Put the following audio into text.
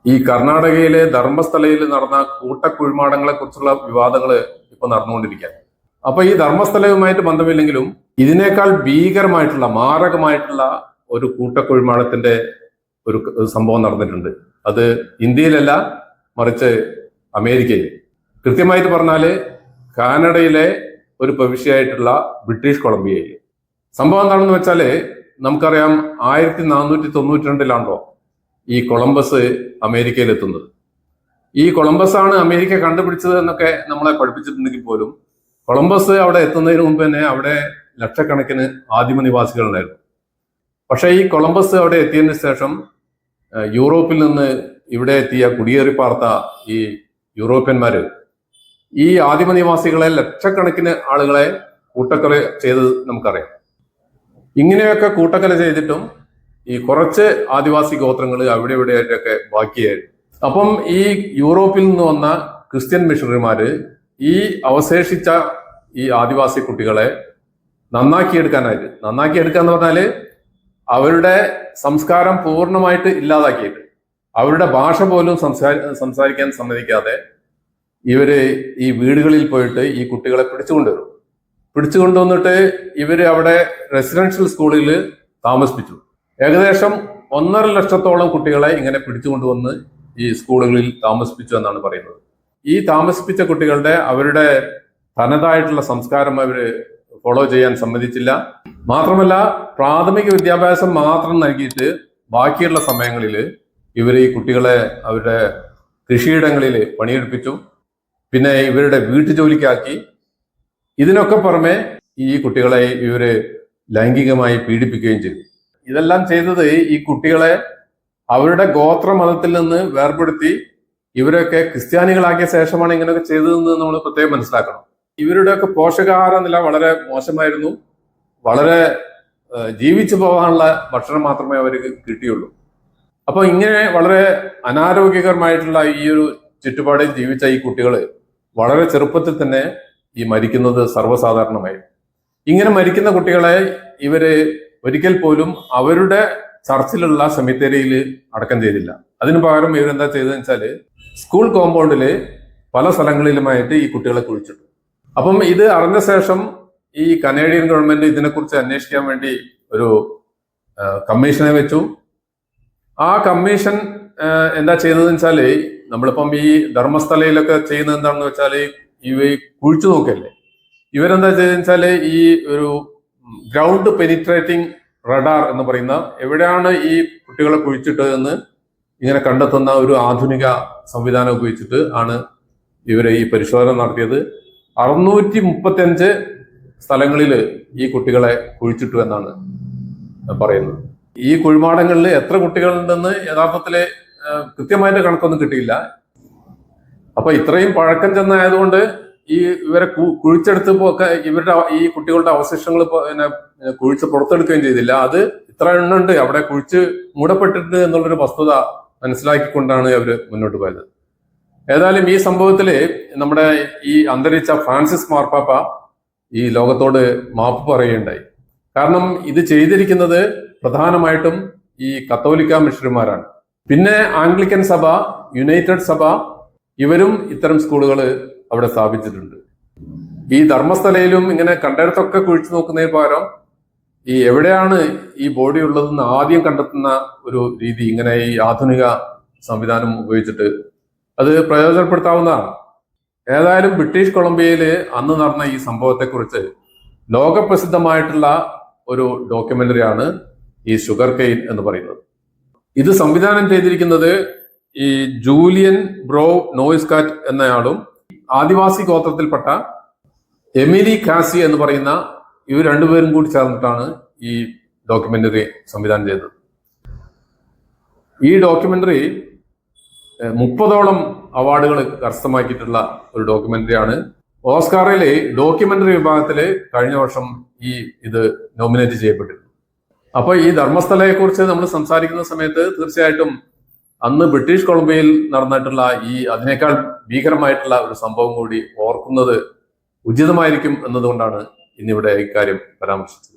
ഈ കർണാടകയിലെ ധർമ്മസ്ഥലയിൽ നടന്ന കൂട്ടക്കുഴിമാടങ്ങളെ കുറിച്ചുള്ള വിവാദങ്ങൾ ഇപ്പൊ നടന്നുകൊണ്ടിരിക്കുകയാണ്. അപ്പൊ ഈ ധർമ്മസ്ഥലവുമായിട്ട് ബന്ധമില്ലെങ്കിലും ഇതിനേക്കാൾ ഭീകരമായിട്ടുള്ള മാരകമായിട്ടുള്ള ഒരു കൂട്ടക്കുഴിമാടത്തിന്റെ ഒരു സംഭവം നടന്നിട്ടുണ്ട്. അത് ഇന്ത്യയിലല്ല, മറിച്ച് അമേരിക്കയിൽ. കൃത്യമായിട്ട് പറഞ്ഞാല് കാനഡയിലെ ഒരു പ്രവിശ്യയായിട്ടുള്ള ബ്രിട്ടീഷ് കൊളംബിയയിൽ. സംഭവം എന്താണെന്ന് വെച്ചാല് നമുക്കറിയാം 1492 ഈ കൊളംബസ് അമേരിക്കയിൽ എത്തുന്നത്. ഈ കൊളംബസ് ആണ് അമേരിക്ക കണ്ടുപിടിച്ചത് എന്നൊക്കെ നമ്മളെ പഠിപ്പിച്ചിട്ടുണ്ടെങ്കിൽ പോലും കൊളംബസ് അവിടെ എത്തുന്നതിന് മുമ്പ് തന്നെ അവിടെ ലക്ഷക്കണക്കിന് ആദിമ നിവാസികൾ ഉണ്ടായിരുന്നു. പക്ഷെ ഈ കൊളംബസ് അവിടെ എത്തിയതിനു ശേഷം യൂറോപ്പിൽ നിന്ന് ഇവിടെ എത്തിയ കുടിയേറി പാർത്ത ഈ യൂറോപ്യന്മാര് ഈ ആദിമ നിവാസികളെ ലക്ഷക്കണക്കിന് ആളുകളെ കൂട്ടക്കൊല ചെയ്തത് നമുക്കറിയാം. ഇങ്ങനെയൊക്കെ കൂട്ടക്കൊല ചെയ്തിട്ടും ഈ കുറച്ച് ആദിവാസി ഗോത്രങ്ങൾ അവിടെ ഇവിടെയായിട്ടൊക്കെ ബാക്കിയായിരുന്നു. അപ്പം ഈ യൂറോപ്പിൽ നിന്ന് വന്ന ക്രിസ്ത്യൻ മിഷണറിമാര് ഈ അവശേഷിച്ച ഈ ആദിവാസി കുട്ടികളെ നന്നാക്കിയെടുക്കുക എന്ന് പറഞ്ഞാല് അവരുടെ സംസ്കാരം പൂർണ്ണമായിട്ട് ഇല്ലാതാക്കിയിട്ട് അവരുടെ ഭാഷ പോലും സംസാരിക്കാൻ സമ്മതിക്കാതെ ഇവര് ഈ വീടുകളിൽ പോയിട്ട് ഈ കുട്ടികളെ പിടിച്ചുകൊണ്ടുവന്നിട്ട് ഇവര് അവിടെ റെസിഡൻഷ്യൽ സ്കൂളിൽ താമസിപ്പിച്ചു. ഏകദേശം 1.5 ലക്ഷത്തോളം കുട്ടികളെ ഇങ്ങനെ പിടിച്ചുകൊണ്ടുവന്ന് ഈ സ്കൂളുകളിൽ താമസിപ്പിച്ചു എന്നാണ് പറയുന്നത്. ഈ താമസിപ്പിച്ച കുട്ടികളുടെ അവരുടെ തനതായിട്ടുള്ള സംസ്കാരം അവര് ഫോളോ ചെയ്യാൻ സമ്മതിച്ചില്ല. മാത്രമല്ല പ്രാഥമിക വിദ്യാഭ്യാസം മാത്രം നൽകിയിട്ട് ബാക്കിയുള്ള സമയങ്ങളിൽ ഇവർ ഈ കുട്ടികളെ അവരുടെ കൃഷിയിടങ്ങളിൽ പണിയെടുപ്പിച്ചു. പിന്നെ ഇവരുടെ വീട്ടുജോലിക്കാക്കി. ഇതിനൊക്കെ പുറമെ ഈ കുട്ടികളെ ഇവര് ലൈംഗികമായി പീഡിപ്പിക്കുകയും ചെയ്തു. ഇതെല്ലാം ചെയ്തത് ഈ കുട്ടികളെ അവരുടെ ഗോത്ര മതത്തിൽ നിന്ന് വേർപെടുത്തി ഇവരൊക്കെ ക്രിസ്ത്യാനികളാക്കിയ ശേഷമാണ് ഇങ്ങനെയൊക്കെ ചെയ്തതെന്ന് നമ്മൾ പ്രത്യേകം മനസ്സിലാക്കണം. ഇവരുടെയൊക്കെ പോഷകാഹാര നില വളരെ മോശമായിരുന്നു. വളരെ ജീവിച്ചു പോകാനുള്ള ഭക്ഷണം മാത്രമേ അവർക്ക് കിട്ടിയുള്ളൂ. അപ്പൊ ഇങ്ങനെ വളരെ അനാരോഗ്യകരമായിട്ടുള്ള ഈ ഒരു ചുറ്റുപാടിൽ ജീവിച്ച ഈ കുട്ടികൾ വളരെ ചെറുപ്പത്തിൽ തന്നെ ഈ മരിക്കുന്നത് സർവ്വസാധാരണമായി. ഇങ്ങനെ മരിക്കുന്ന കുട്ടികളെ ഇവര് ഒരിക്കൽ പോലും അവരുടെ ചർച്ചിലുള്ള സെമിത്തേരിയിൽ അടക്കം ചെയ്തില്ല. അതിനു പകരം ഇവരെന്താ ചെയ്തതെന്ന് വെച്ചാല് സ്കൂൾ കോമ്പൗണ്ടില് പല സ്ഥലങ്ങളിലുമായിട്ട് ഈ കുട്ടികളെ കുഴിച്ചിട്ടു. അപ്പം ഇത് അറിഞ്ഞ ശേഷം ഈ കനേഡിയൻ ഗവൺമെന്റ് ഇതിനെക്കുറിച്ച് അന്വേഷിക്കാൻ വേണ്ടി ഒരു കമ്മീഷനെ വെച്ചു. ആ കമ്മീഷൻ എന്താ ചെയ്തതെന്ന് വെച്ചാല് നമ്മളിപ്പം ഈ ധർമ്മസ്ഥലയിലൊക്കെ ചെയ്യുന്നത് എന്താണെന്ന് വെച്ചാല് ഇവ കുഴിച്ചു നോക്കല്ലേ. ഇവരെന്താ ചെയ്തതെന്ന് വെച്ചാല് ഈ ഒരു ഗ്രൗണ്ട് പെനിട്രേറ്റിംഗ് റഡാർ എന്ന് പറയുന്ന എവിടെയാണ് ഈ കുട്ടികളെ കുഴിച്ചിട്ടതെന്ന് ഇങ്ങനെ കണ്ടെത്തുന്ന ഒരു ആധുനിക സംവിധാനം ഉപയോഗിച്ചിട്ട് ആണ് ഇവരെ ഈ പരിശോധന നടത്തിയത്. 635 സ്ഥലങ്ങളിൽ ഈ കുട്ടികളെ കുഴിച്ചിട്ടു എന്നാണ് പറയുന്നത്. ഈ കുഴിമാടങ്ങളിൽ എത്ര കുട്ടികളുണ്ടെന്ന് യഥാർത്ഥത്തില് കൃത്യമായിട്ട് കണക്കൊന്നും കിട്ടിയില്ല. അപ്പൊ ഇത്രയും പഴക്കം ചെന്നായതുകൊണ്ട് ഈ ഇവരെ കുഴിച്ചെടുത്ത് ഇവരുടെ ഈ കുട്ടികളുടെ അവശിഷ്ടങ്ങൾ പിന്നെ കുഴിച്ച് പുറത്തെടുക്കുകയും ചെയ്തില്ല. അത് ഇത്ര എണ്ണുണ്ട് അവിടെ കുഴിച്ച് മൂടപ്പെട്ടിട്ടുണ്ട് എന്നുള്ളൊരു വസ്തുത മനസ്സിലാക്കിക്കൊണ്ടാണ് അവര് മുന്നോട്ട് പോയത്. ഏതായാലും ഈ സംഭവത്തില് നമ്മുടെ ഈ അന്തരിച്ച ഫ്രാൻസിസ് മാർപ്പാപ്പ ഈ ലോകത്തോട് മാപ്പ് പറയുകയുണ്ടായി. കാരണം ഇത് ചെയ്തിരിക്കുന്നത് പ്രധാനമായിട്ടും ഈ കത്തോലിക്ക മിഷണറിമാരാണ്. പിന്നെ ആംഗ്ലിക്കൻ സഭ, യുണൈറ്റഡ് സഭ ഇവരും ഇത്തരം സ്കൂളുകൾ അവിടെ സ്ഥാപിച്ചിട്ടുണ്ട്. ഈ ധർമ്മസ്ഥലയിലും ഇങ്ങനെ കണ്ടിടത്തൊക്കെ കുഴിച്ചു നോക്കുന്നതിന് പകരം ഈ എവിടെയാണ് ഈ ബോഡി ഉള്ളതെന്ന് ആദ്യം കണ്ടെത്തുന്ന ഒരു രീതി ഇങ്ങനെ ഈ ആധുനിക സംവിധാനം ഉപയോഗിച്ചിട്ട് അത് പ്രയോജനപ്പെടുത്താവുന്നതാണ്. ഏതായാലും ബ്രിട്ടീഷ് കൊളംബിയയിൽ അന്ന് നടന്ന ഈ സംഭവത്തെക്കുറിച്ച് ലോകപ്രസിദ്ധമായിട്ടുള്ള ഒരു ഡോക്യുമെന്ററിയാണ് ഈ ഷുഗർ കെയിൻ എന്ന് പറയുന്നത്. ഇത് സംവിധാനം ചെയ്തിരിക്കുന്നത് ഈ ജൂലിയൻ ബ്രോ നോയിസ്കാറ്റ് എന്നയാളും ആദിവാസി ഗോത്രത്തിൽപ്പെട്ട എമിലി കാസി എന്ന് പറയുന്ന ഇവർ രണ്ടുപേരും കൂടി ചേർന്നിട്ടാണ് ഈ ഡോക്യുമെന്ററി സംവിധാനം ചെയ്തത്. ഈ ഡോക്യുമെന്ററി 30ഓളം അവാർഡുകൾ കരസ്ഥമാക്കിയിട്ടുള്ള ഒരു ഡോക്യുമെന്ററിയാണ്. ഓസ്കാറിലെ ഡോക്യുമെന്ററി വിഭാഗത്തില് കഴിഞ്ഞ വർഷം ഇത് നോമിനേറ്റ് ചെയ്യപ്പെട്ടിരുന്നു. അപ്പൊ ഈ ധർമ്മസ്ഥലയെ കുറിച്ച് നമ്മൾ സംസാരിക്കുന്ന സമയത്ത് തീർച്ചയായിട്ടും അന്ന് ബ്രിട്ടീഷ് കൊളംബിയയിൽ നടന്നിട്ടുള്ള അതിനേക്കാൾ ഭീകരമായിട്ടുള്ള ഒരു സംഭവം കൂടി ഓർക്കുന്നത് ഉചിതമായിരിക്കും എന്നതുകൊണ്ടാണ് ഇന്നിവിടെ ഇക്കാര്യം പരാമർശിച്ചത്.